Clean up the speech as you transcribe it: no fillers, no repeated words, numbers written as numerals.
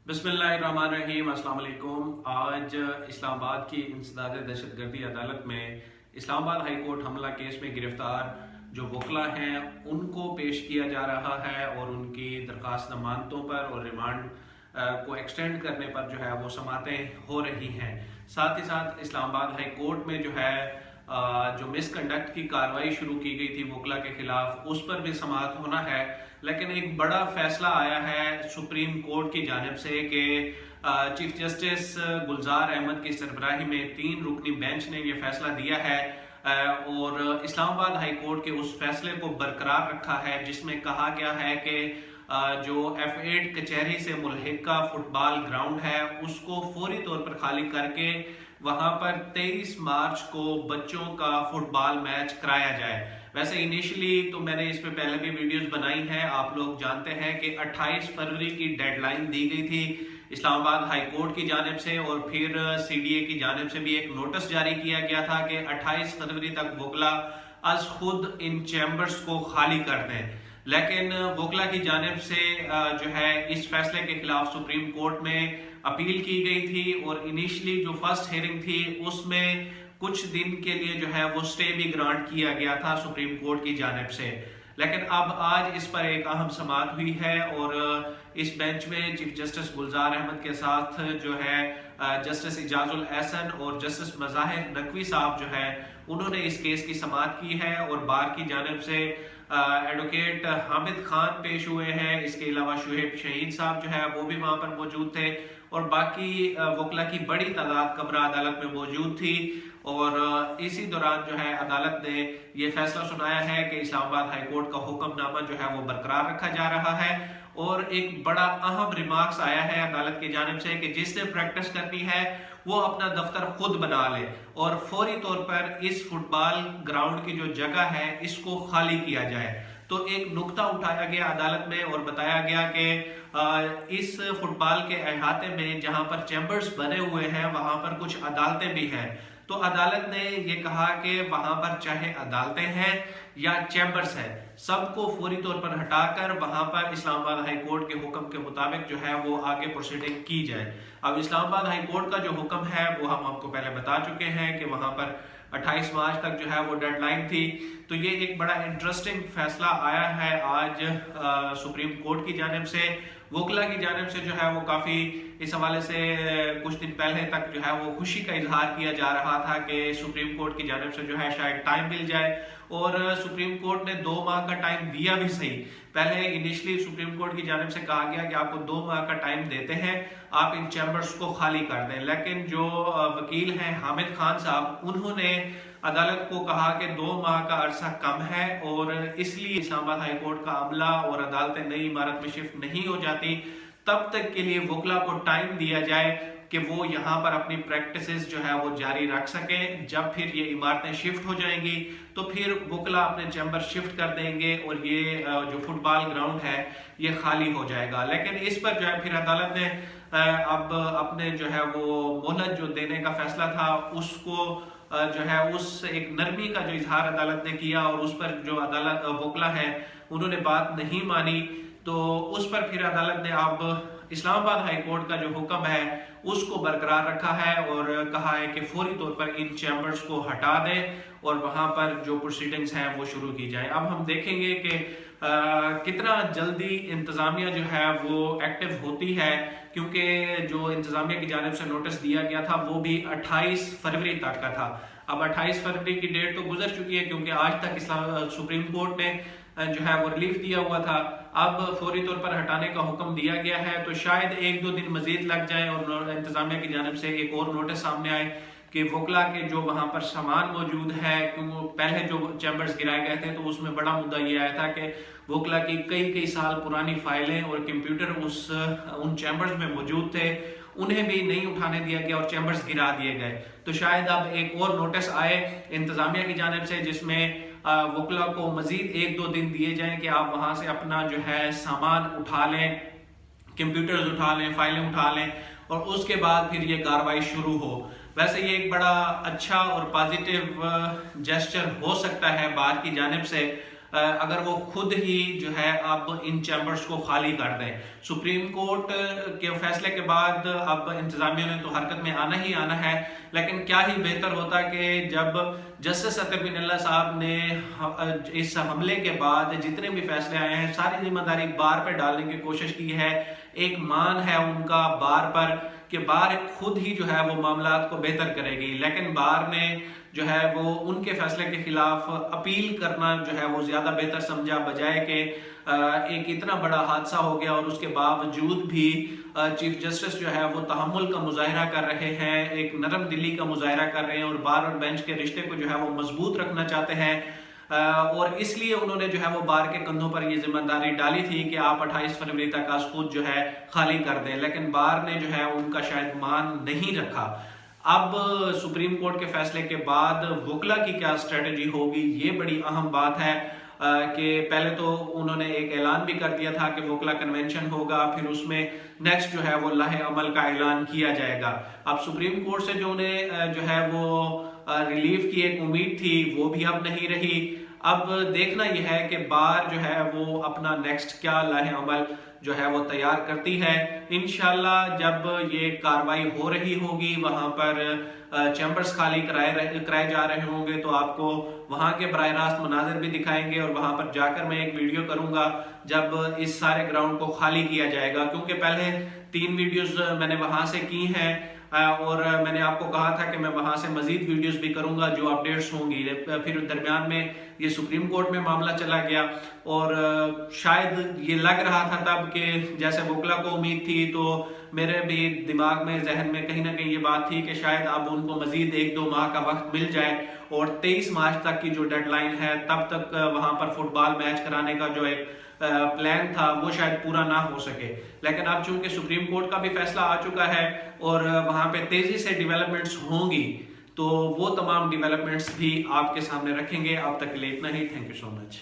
बिस्मिल्लाहिर्रहमानिर्रहीम। अस्सलाम वालेकुम। आज इस्लामाबाद की इंसदाद दहशत गर्दी अदालत में इस्लामाबाद हाई कोर्ट हमला केस में गिरफ्तार जो वकला हैं उनको पेश किया जा रहा है और उनकी दरख्वास्त जमानतों पर और रिमांड को एक्सटेंड करने पर जो है वो समातें हो रही हैं। साथ ही साथ इस्लामाबाद हाई कोर्ट में जो है जो मिसकंडक्ट की कार्रवाई शुरू की गई थी वकला के खिलाफ उस पर भी समाअत होना है। लेकिन एक बड़ा फैसला आया है सुप्रीम कोर्ट की जानिब से कि चीफ जस्टिस गुलजार अहमद की सरबराही में 3 रुकनी बेंच ने ये फैसला दिया है और इस्लामाबाद हाई कोर्ट के उस फैसले को बरकरार रखा है जिसमें कहा गया है कि जो F8 कचहरी से मुल्हिका फुटबॉल ग्राउंड है उसको फौरी तौर पर खाली करके वहां पर 23 मार्च को बच्चों का फुटबॉल मैच कराया जाए। वैसे इनिशियली तो मैंने इस पे पहले भी वीडियोस बनाई हैं, आप लोग जानते हैं कि 28 फरवरी की डेडलाइन दी गई थी इस्लामाबाद हाई कोर्ट की जानिब से और फिर CDA की जानिब से भी एक नोटिस जारी किया गया था कि 28 फरवरी तक वकला आज खुद इन चैम्बर्स को खाली कर दें। लेकिन वकला की जानिब से जो है इस फैसले के खिलाफ सुप्रीम कोर्ट में अपील की गई थी और इनिशियली जो फर्स्ट हियरिंग थी उसमें कुछ दिन के लिए जो है वो स्टे भी ग्रांट किया गया था सुप्रीम कोर्ट की जानिब से। लेकिन अब आज इस पर एक अहम समाअत हुई है और इस बेंच में चीफ जस्टिस गुलजार अहमद के साथ जो है जस्टिस इजाजुल एहसन और जस्टिस मज़ाहिर नकवी साहब जो है उन्होंने इस केस की समाअत की है और बार की जानिब से एडवोकेट हामिद खान पेश हुए हैं। इसके अलावा शुहेब शहीद साहब जो है वो भी वहां पर मौजूद थे और बाकी वकला की बड़ी तादाद कब्र अदालत में मौजूद थी और इसी दौरान जो है अदालत ने ये फैसला सुनाया है कि इस्लामाबाद हाई कोर्ट का हुक्मनामा जो है वो बरकरार रखा जा रहा है। और एक बड़ा अहम रिमार्क्स आया है अदालत की जानिब से कि जिसने प्रैक्टिस करनी है वो अपना दफ्तर खुद बना ले और फौरी तौर पर इस फुटबॉल ग्राउंड की जो जगह है इसको खाली किया जाए। तो एक नुक्ता उठाया गया अदालत में और बताया गया कि इस फुटबॉल के अहाते में जहां पर चैम्बर्स बने हुए हैं वहां पर कुछ अदालतें भी हैं। तो अदालत ने ये कहा कि वहां पर चाहे अदालतें हैं या चैम्बर्स है सबको फौरी तौर पर हटाकर वहां पर इस्लामाबाद हाई कोर्ट के हुक्म के मुताबिक जो है वो आगे प्रोसीडिंग की जाए। अब इस्लामाबाद हाई कोर्ट का जो हुक्म है वो हम आपको पहले बता चुके हैं कि वहां पर 28 मार्च तक जो है वो डेडलाइन थी। तो ये एक बड़ा इंटरेस्टिंग फैसला आया है आज सुप्रीम कोर्ट की जानिब से। वकला की जानिब से जो है वो काफी इस हवाले से कुछ दिन पहले तक जो है वो खुशी का इजहार किया जा रहा था कि सुप्रीम कोर्ट की जानिब से जो है शायद टाइम मिल जाए और सुप्रीम कोर्ट ने 2 माह का टाइम दिया भी सही। पहले इनिशियली सुप्रीम कोर्ट की जानिब से कहा गया कि आपको 2 माह का टाइम देते हैं, आप इन चैम्बर्स को खाली कर दें। लेकिन जो वकील हैं हामिद खान साहब उन्होंने अदालत को कहा कि 2 माह का अरसा कम है और इसलिए इस्लामाबाद हाई कोर्ट का अमला और अदालतें नई इमारत में शिफ्ट नहीं हो जाती तब तक के लिए वकला को टाइम दिया जाए कि वो यहाँ पर अपनी प्रैक्टिसेस जो है वो जारी रख सकें। जब फिर ये इमारतें शिफ्ट हो जाएंगी तो फिर वकला अपने चैम्बर शिफ्ट कर देंगे और ये जो फुटबॉल ग्राउंड है ये खाली हो जाएगा। लेकिन इस पर जो है फिर अदालत ने अब अपने जो है वो मोहलत जो देने का फैसला था उसको जो है उस एक नरमी का जो इजहार अदालत ने किया और उस पर जो अदालत वकला है उन्होंने बात नहीं मानी। तो उस पर फिर अदालत ने अब इस्लामाबाद हाई कोर्ट का जो हुक्म है उसको बरकरार रखा है और कहा है कि फौरी तौर पर इन चैम्बर्स को हटा दें और वहां पर जो प्रोसीडिंग्स हैं वो शुरू की जाए। अब हम देखेंगे कि कितना जल्दी इंतजामिया जो है वो एक्टिव होती है क्योंकि जो इंतजामिया की जानिब से नोटिस दिया गया था वो भी 28 फरवरी तक का था। अब 28 फरवरी की डेट तो गुजर चुकी है क्योंकि आज तक सुप्रीम कोर्ट ने जो है वो रिलीफ दिया हुआ था। अब फौरी तौर पर हटाने का हुक्म दिया गया है तो शायद 1-2 दिन मजीद लग जाए और इंतजामिया की जानिब से एक और नोटिस सामने आए कि वकला के जो वहां पर सामान मौजूद है क्योंकि पहले जो चैम्बर्स गिराए गए थे तो उसमें बड़ा मुद्दा ये आया था कि वकला की कई साल पुरानी फाइलें और कंप्यूटर उन चैम्बर्स में मौजूद थे, उन्हें भी नहीं उठाने दिया गया और चैम्बर्स गिरा दिए गए। तो शायद अब एक और नोटिस आए इंतजामिया की जानिब से जिसमें वकला को मजीद 1-2 दिन दिए जाएं कि आप वहां से अपना जो है सामान उठा लें, कंप्यूटर्स उठा लें, फाइलें उठा लें और उसके बाद फिर ये कार्रवाई शुरू हो। वैसे ये एक बड़ा अच्छा और पॉजिटिव जेस्चर हो सकता है बार की जानिब से اگر وہ خود ہی جو ہے اب ان چیمبرز کو خالی کر دیں. سپریم کورٹ کے فیصلے کے بعد اب انتظامیہ نے تو حرکت میں آنا ہی آنا ہے، لیکن کیا ہی بہتر ہوتا کہ جب جسٹس اطہر بن اللہ صاحب نے اس حملے کے بعد جتنے بھی فیصلے آئے ہیں ساری ذمہ داری بار پہ ڈالنے کی کوشش کی ہے. ایک مان ہے ان کا بار پر کہ بار خود ہی جو ہے وہ معاملات کو بہتر کرے گی، لیکن بار نے جو ہے وہ ان کے فیصلے کے خلاف اپیل کرنا جو ہے وہ زیادہ بہتر سمجھا، بجائے کہ ایک اتنا بڑا حادثہ ہو گیا اور اس کے باوجود بھی چیف جسٹس جو ہے وہ تحمل کا مظاہرہ کر رہے ہیں، ایک نرم دلی کا مظاہرہ کر رہے ہیں اور بار اور بینچ کے رشتے کو جو ہے وہ مضبوط رکھنا چاہتے ہیں. اور اس لیے انہوں نے جو ہے وہ بار کے کندھوں پر یہ ذمہ داری ڈالی تھی کہ آپ 28 فروری تک خود جو ہے خالی کر دیں، لیکن بار نے جو ہے ان کا شاید مان نہیں رکھا. اب سپریم کورٹ کے فیصلے کے بعد وکلا کی کیا اسٹریٹجی ہوگی، یہ بڑی اہم بات ہے کہ پہلے تو انہوں نے ایک اعلان بھی کر دیا تھا کہ وکلا کنونشن ہوگا، پھر اس میں نیکسٹ جو ہے وہ لائحہ عمل کا اعلان کیا جائے گا. اب سپریم کورٹ سے جو انہیں جو ہے وہ ریلیف کی ایک امید تھی وہ بھی اب نہیں رہی. اب دیکھنا یہ ہے کہ بار جو ہے وہ اپنا نیکسٹ کیا لائحہ عمل جو ہے وہ تیار کرتی ہے. انشاءاللہ جب یہ کاروائی ہو رہی ہوگی، وہاں پر چیمبرز خالی کرائے جا رہے ہوں گے، تو آپ کو وہاں کے براہ راست مناظر بھی دکھائیں گے، اور وہاں پر جا کر میں ایک ویڈیو کروں گا جب اس سارے گراؤنڈ کو خالی کیا جائے گا، کیونکہ پہلے 3 ویڈیوز میں نے وہاں سے کی ہیں اور میں نے آپ کو کہا تھا کہ میں وہاں سے مزید ویڈیوز بھی کروں گا جو اپڈیٹس ہوں گی. پھر درمیان میں یہ سپریم کورٹ میں معاملہ چلا گیا اور شاید یہ لگ رہا تھا تب کہ جیسے وکلا کو امید تھی، تو میرے بھی دماغ میں ذہن میں کہیں نہ کہیں یہ بات تھی کہ شاید اب ان کو مزید 1-2 ماہ کا وقت مل جائے اور 23 مارچ تک کی جو ڈیڈ لائن ہے تب تک وہاں پر فٹ بال میچ کرانے کا جو ایک پلان تھا وہ شاید پورا نہ ہو سکے. لیکن اب چونکہ سپریم کورٹ کا بھی فیصلہ آ چکا ہے اور وہاں پہ تیزی سے ڈیولپمنٹس ہوں گی، تو وہ تمام ڈیولپمنٹس بھی آپ کے سامنے رکھیں گے. اب تک کے لیے اتنا ہی. Thank you so much.